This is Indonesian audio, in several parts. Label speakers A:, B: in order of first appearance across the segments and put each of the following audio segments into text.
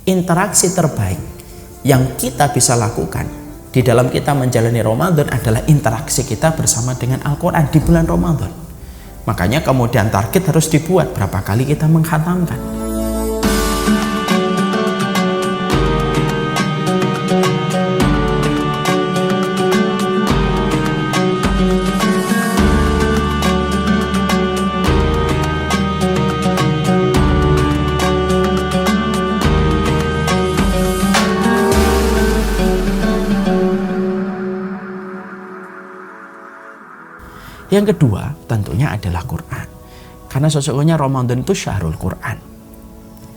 A: interaksi terbaik yang kita bisa lakukan di dalam kita menjalani Ramadan adalah interaksi kita bersama dengan Al-Quran di bulan Ramadan. Makanya kemudian target harus dibuat berapa kali kita mengkhatamkan. Yang kedua tentunya adalah Quran. Karena sesungguhnya Ramadan itu syahrul Quran.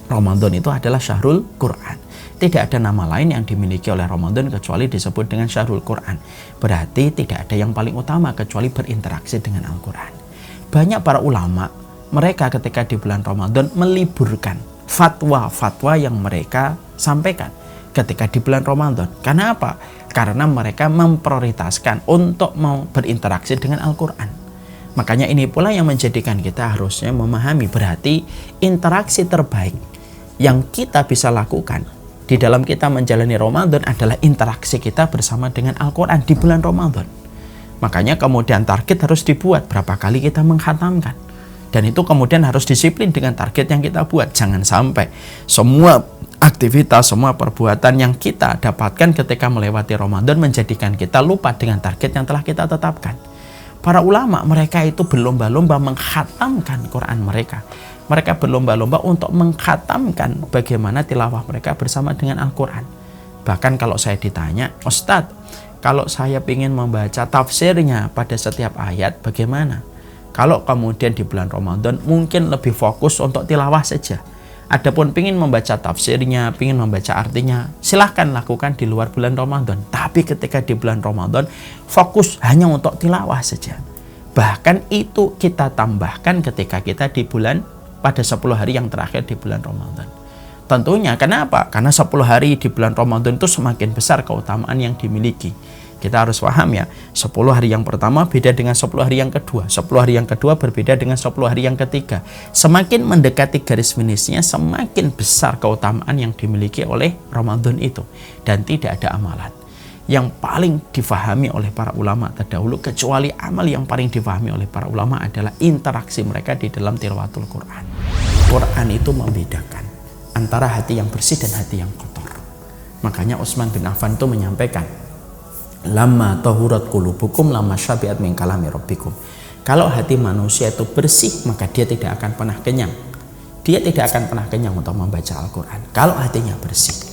A: Ramadan itu adalah syahrul Quran. Tidak ada nama lain yang dimiliki oleh Ramadan kecuali disebut dengan syahrul Quran. Berarti tidak ada yang paling utama kecuali berinteraksi dengan Al-Quran. Banyak para ulama, mereka ketika di bulan Ramadan meliburkan fatwa-fatwa yang mereka sampaikan ketika di bulan Ramadan. Karena apa? Karena mereka memprioritaskan untuk mau berinteraksi dengan Al-Quran. Makanya ini pula yang menjadikan kita harusnya memahami, berarti interaksi terbaik yang kita bisa lakukan di dalam kita menjalani Ramadan adalah interaksi kita bersama dengan Al-Quran di bulan Ramadan. Makanya kemudian target harus dibuat berapa kali kita mengkhatamkan. Dan itu kemudian harus disiplin dengan target yang kita buat. Jangan sampai semua aktivitas, semua perbuatan yang kita dapatkan ketika melewati Ramadan menjadikan kita lupa dengan target yang telah kita tetapkan. Para ulama mereka itu berlomba-lomba mengkhatamkan Quran mereka. Mereka berlomba-lomba untuk mengkhatamkan bagaimana tilawah mereka bersama dengan Al-Quran. Bahkan kalau saya ditanya, Ustadz, kalau saya ingin membaca tafsirnya pada setiap ayat bagaimana? Kalau kemudian di bulan Ramadan mungkin lebih fokus untuk tilawah saja. Adapun ingin membaca tafsirnya, ingin membaca artinya, silahkan lakukan di luar bulan Ramadan. Tapi ketika di bulan Ramadan, fokus hanya untuk tilawah saja. Bahkan itu kita tambahkan ketika kita di bulan, pada 10 hari yang terakhir di bulan Ramadan. Tentunya, kenapa? Karena 10 hari di bulan Ramadan itu semakin besar keutamaan yang dimiliki. Kita harus paham ya, 10 hari yang pertama beda dengan 10 hari yang kedua. 10 hari yang kedua berbeda dengan 10 hari yang ketiga. Semakin mendekati garis finishnya, semakin besar keutamaan yang dimiliki oleh Ramadan itu. Dan tidak ada amalan yang paling difahami oleh para ulama terdahulu, kecuali amal yang paling difahami oleh para ulama adalah interaksi mereka di dalam tilawatul Quran. Quran itu membedakan antara hati yang bersih dan hati yang kotor. Makanya Utsman bin Affan itu menyampaikan, Lama tahurat qulubukum lama syabiat min kalami rabbikum. Kalau hati manusia itu bersih, maka dia tidak akan pernah kenyang. Dia tidak akan pernah kenyang untuk membaca Al-Quran. Kalau hatinya bersih.